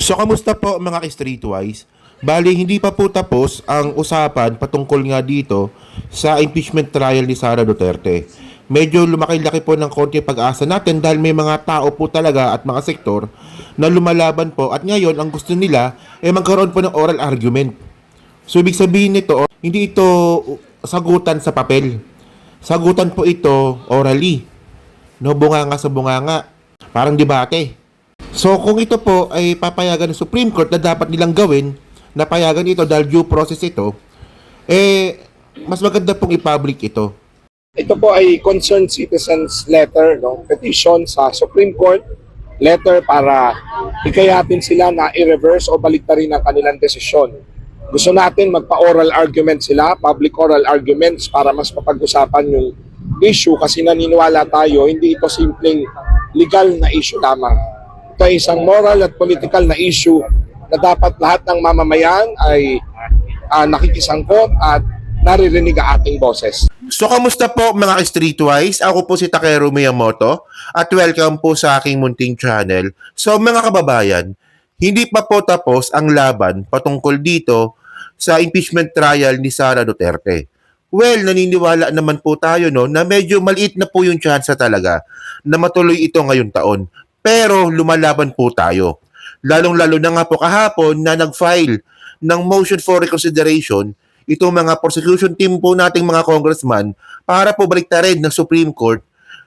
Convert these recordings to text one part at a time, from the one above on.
So, kamusta po mga ka-Streetwise? Bali, hindi pa po tapos ang usapan patungkol nga dito sa impeachment trial ni Sara Duterte. Medyo lumaki-laki po ng konti pag-asa natin dahil may mga tao po talaga at mga sektor na lumalaban po at ngayon ang gusto nila ay magkaroon po ng oral argument. So, ibig sabihin nito, hindi ito sagutan sa papel. Sagutan po ito orally. No, bunganga sa bunganga. Parang debate. So kung ito po ay papayagan ng Supreme Court na dapat nilang gawin, na payagan ito dahil due process ito, mas maganda pong i-public ito. Ito po ay concerned citizens letter, no? Petition sa Supreme Court, letter para hikayatin sila na i-reverse o baliktarin ang kanilang desisyon. Gusto natin magpa-oral argument sila, public oral arguments para mas mapag-usapan yung issue kasi naniniwala tayo, hindi ito simpleng legal na issue lamang. Ito ay isang moral at political na issue na dapat lahat ng mamamayan ay nakikisangkot at naririnig ang ating boses. So kamusta po mga Streetwise? Ako po si Takeru Miyamoto at welcome po sa aking munting channel. So mga kababayan, hindi pa po tapos ang laban patungkol dito sa impeachment trial ni Sara Duterte. Well, naniniwala naman po tayo na medyo maliit na po yung chance talaga na matuloy ito ngayong taon. Pero lumalaban po tayo. Lalong-lalo na nga po kahapon na nag-file ng motion for reconsideration itong mga prosecution team po nating mga congressman para po baliktarin ng Supreme Court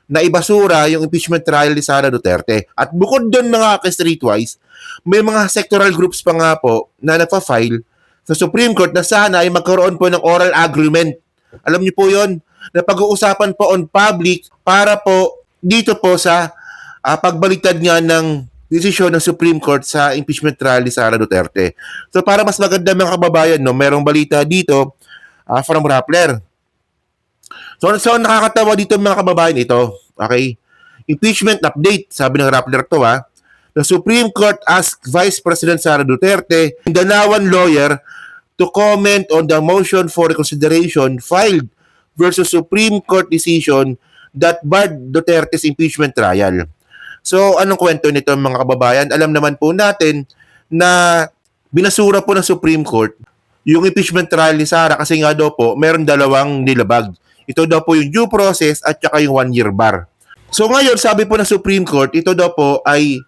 na ibasura yung impeachment trial ni Sara Duterte. At bukod doon mga ka-Streetwise, may mga sectoral groups pa nga po na nagpa-file sa Supreme Court na sana ay magkaroon po ng oral agreement. Alam niyo po yon na pag-uusapan po on public para po dito po sa pagbaliktad nga ng desisyon ng Supreme Court sa impeachment trial ni Sara Duterte. So para mas maganda mga kababayan, merong balita dito from Rappler. So nakakatawa dito mga kababayan ito. Okay? Impeachment update, sabi ng Rappler to The Supreme Court asked Vice President Sara Duterte, Mindanaoan lawyer, to comment on the motion for reconsideration filed versus Supreme Court decision that barred Duterte's impeachment trial. So, anong kwento nito mga kababayan? Alam naman po natin na binasura po ng Supreme Court yung impeachment trial ni Sara kasi nga daw po meron dalawang nilabag. Ito daw po yung due process at saka yung 1-year bar. So ngayon, sabi po ng Supreme Court, ito daw po ay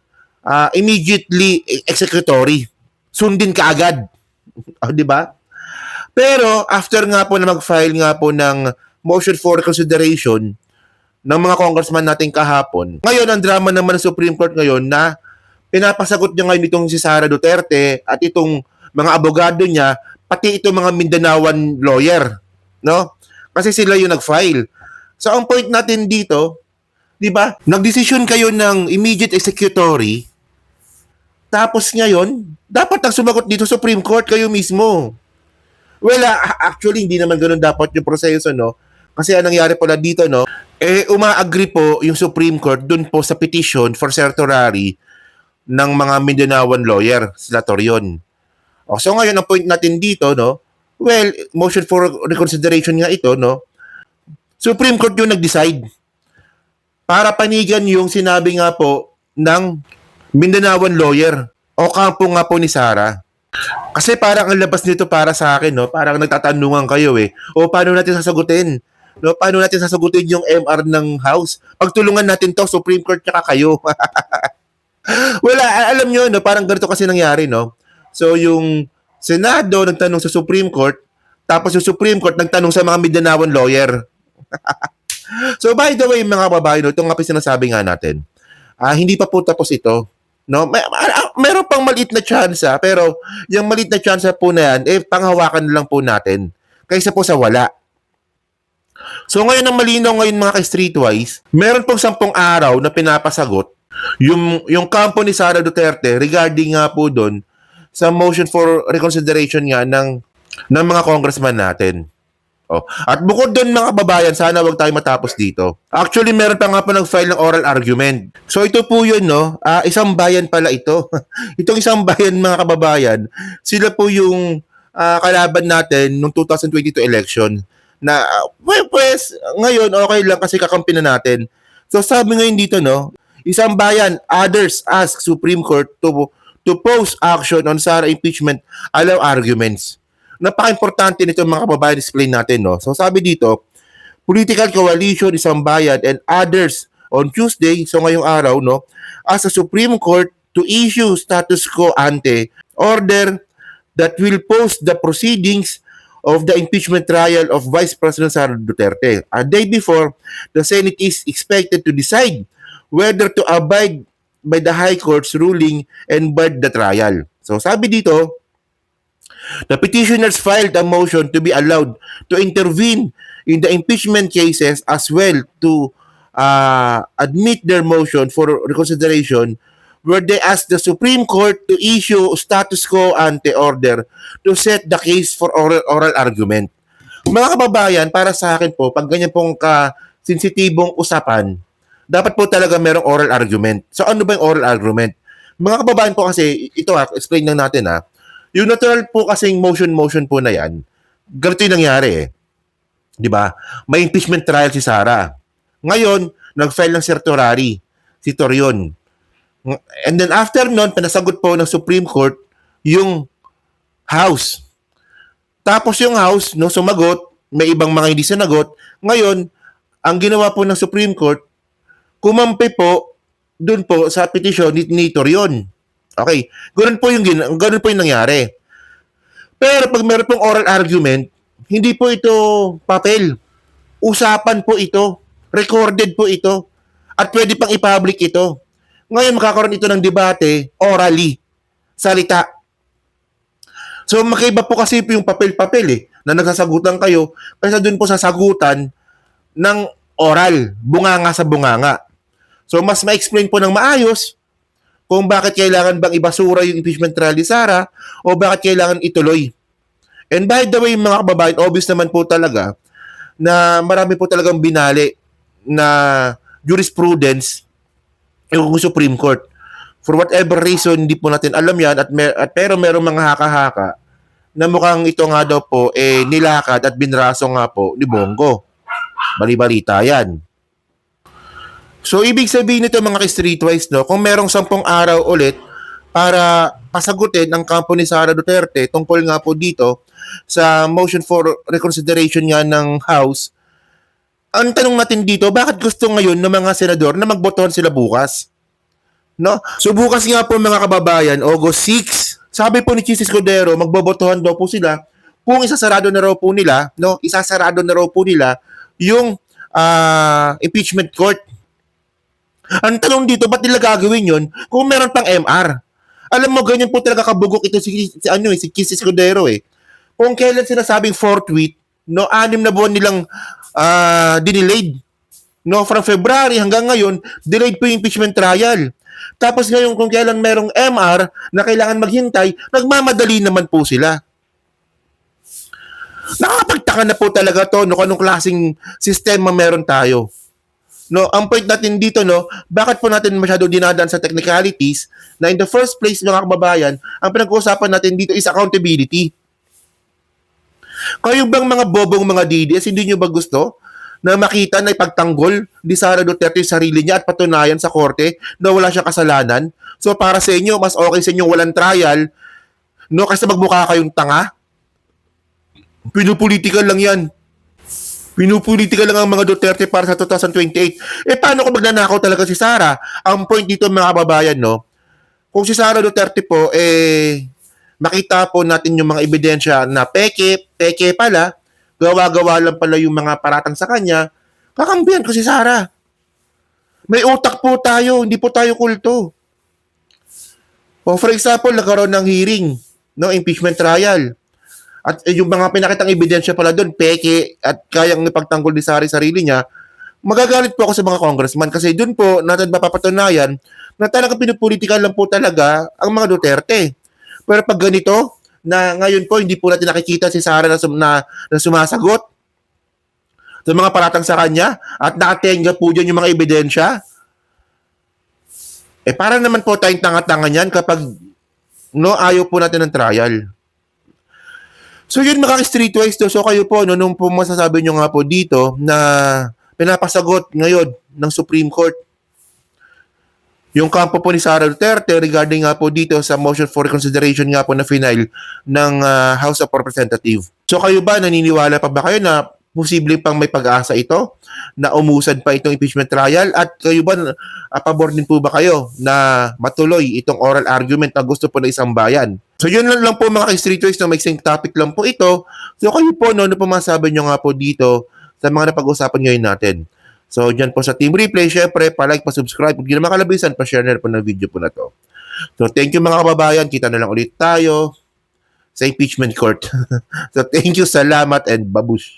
immediately executory. Sundin kaagad. Di ba? Pero after nga po na mag-file nga po ng motion for reconsideration ng mga congressman natin kahapon. Ngayon, ang drama naman ng Supreme Court ngayon na pinapasagot niya ngayon itong si Sara Duterte at itong mga abogado niya, pati itong mga Mindanaoan lawyer. No? Kasi sila yung nag-file. So, ang point natin dito, di ba? Nagdesisyon kayo ng immediate executory, tapos ngayon, dapat ang sumagot dito Supreme Court kayo mismo. Well, actually, hindi naman ganun dapat yung proseso, no? Kasi ang nangyari pala dito, uma-agree po yung Supreme Court dun po sa petition for certiorari ng mga Mindanaoan lawyer, sila Torion. So ngayon, ang point natin dito, well, motion for reconsideration nga ito, Supreme Court yung nag-decide para panigan yung sinabi nga po ng Mindanaoan lawyer o kampo nga po ni Sara. Kasi parang ang labas nito para sa akin, parang nagtatanungan kayo o paano natin sasagutin? Paano natin sasagutin yung MR ng House? Pagtulungan natin to, Supreme Court tsaka kayo. Wala, alam nyo, parang ganito kasi nangyari, So yung Senado nagtanong sa Supreme Court, tapos yung Supreme Court nagtanong sa mga Mindanaoan lawyer. So by the way, mga babae, itong nga sinasabi nga natin, hindi pa po tapos ito. Meron pang maliit na chance, pero yung maliit na chance po na yan, panghawakan lang po natin kaysa po sa wala. So ngayon ang malinaw ngayon mga ka-Streetwise, meron pong 10 araw na pinapasagot yung kampo ni Sara Duterte regarding nga po doon sa motion for reconsideration nga ng mga congressman natin. At bukod doon mga kababayan, sana wag tayo matapos dito. Actually, meron pa nga po nag-file ng oral argument. So ito po yun, isang bayan pala ito. Itong isang bayan mga kababayan, sila po yung kalaban natin nung 2022 election na pues ngayon okay lang kasi kakampi na natin. So sabi ngayon dito isang bayan, others ask Supreme Court to to pose action on Sara impeachment allow arguments. Napaka-importante nito mga kababayan, explain natin, no? So sabi dito, political coalition, isang bayan, and others on Tuesday, so ngayong araw, no, as a Supreme Court to issue status quo ante order that will pause the proceedings of the impeachment trial of Vice President Sara Duterte. A day before, the Senate is expected to decide whether to abide by the High Court's ruling and bar the trial. So sabi dito, the petitioners filed a motion to be allowed to intervene in the impeachment cases as well to admit their motion for reconsideration, where they asked the Supreme Court to issue status quo ante order to set the case for oral argument. Mga kababayan, para sa akin po, pag ganyan pong sensitibong usapan, dapat po talaga merong oral argument. So ano ba yung oral argument? Mga kababayan po kasi, ito explain lang natin yung natural po kasing motion po na yan, ganito yung nangyari Di ba? May impeachment trial si Sara. Ngayon, nag-file ng certiorari si Torion. And then after nun, pinasagot po ng Supreme Court yung House. Tapos yung House, no, sumagot, may ibang mga hindi sinagot. Ngayon, ang ginawa po ng Supreme Court, kumampi po dun po sa petisyon ni Torion. Okay, ganun po yung nangyari. Pero pag meron pong oral argument, hindi po ito papel. Usapan po ito. Recorded po ito. At pwede pang i-public ito. Ngayon makakaroon ito ng debate orally. Salita. So makaiba po kasi yung papel-papel na nagsasagutan kayo kaysa dun po sasagutan ng oral. Bunganga sa bunganga. So mas ma-explain po ng maayos kung bakit kailangan bang ibasura yung impeachment trial ni Sara o bakit kailangan ituloy. And by the way, mga kababayan, obvious naman po talaga na marami po talagang binali na jurisprudence yung Supreme Court. For whatever reason, hindi po natin alam yan pero merong mga haka-haka na mukhang ito nga daw po nilakad at binraso nga po ni Bongo. Bali-balita yan. So, ibig sabihin nito mga ka-streetwise, no, kung merong 10 araw ulit para pasagutin ang kampo ni Sara Duterte tungkol nga po dito sa motion for reconsideration nga ng House, ang tanong natin dito, bakit gusto ngayon ng mga senador na magbotohan sila bukas? No? So bukas nga po mga kababayan, August 6, sabi po ni Chis Escudero, magbobotohan daw po sila kung isasarado na raw po nila, no? Isasarado na raw po nila yung impeachment court. Ang tanong dito, ba't nila gagawin yun kung meron pang MR? Alam mo, ganyan po talaga kabugok ito si Chis Escudero Kung kailan sinasabing forthwith, no, 6 na buwan nilang dinilayed. No, from February hanggang ngayon, delayed po yung impeachment trial. Tapos ngayon, kung kailan merong MR na kailangan maghintay, nagmamadali naman po sila. Nakakapagtaka na po talaga to, no, kung anong klaseng sistema meron tayo. No, ang point natin dito, no, bakit po natin masyado dinadaan sa technicalities na in the first place, mga kababayan, ang pinag-uusapan natin dito is accountability. Kayo bang mga bobong mga DDS, hindi nyo ba gusto na makita na ipagtanggol ni Sara Duterte yung sarili niya at patunayan sa korte na wala siyang kasalanan? So para sa inyo, mas okay sa inyo walang trial, no, kasi magmukha kayong tanga? Pinupolitical lang yan. Pinupolitical lang ang mga Duterte para sa 2028. Paano kung magnanakaw talaga si Sara? Ang point dito mga kababayan, no, kung si Sara Duterte po, makita po natin yung mga ebidensya na peke pala, gawa-gawa lang pala yung mga paratang sa kanya, kakampihan ko si Sara. May utak po tayo, hindi po tayo kulto. O for example, nagkaroon ng hearing, no, impeachment trial. At yung mga pinakitang ebidensya pala doon, peke at kayang ipagtanggol ni Sara sarili niya, magagalit po ako sa mga congressman kasi doon po natin mapapatunayan na talagang pinupolitical lang po talaga ang mga Duterte. Pero pag ganito, na ngayon po hindi po natin nakikita si Sara na sumasagot sa mga paratang sa kanya at nakatenga po dyan yung mga ebidensya, para naman po tayong tanga-tanga niyan kapag no, ayaw po natin ng trial. So yun mga streetwise to. So kayo po, no, nung po masasabi nyo nga po dito na pinapasagot ngayon ng Supreme Court, yung kampo po ni Sara Duterte regarding nga po dito sa motion for reconsideration nga po na final ng House of Representatives. So kayo ba, naniniwala pa ba kayo na posibleng pang may pag-asa ito na umusad pa itong impeachment trial? At kayo ba, pabor din po ba kayo na matuloy itong oral argument na gusto po ng isang bayan? So yun lang po mga ka-streetwise, na mixing topic lang po ito. So kayo po, ano po masabi nyo nga po dito sa mga napag-usapan ngayon natin? So dyan po sa Team Replay, syempre, pa-like, pa-subscribe. Kung di naman kalabisan, pa-share na po ng video po na to. So thank you mga kababayan, kita na lang ulit tayo sa impeachment court. So thank you, salamat, and babush.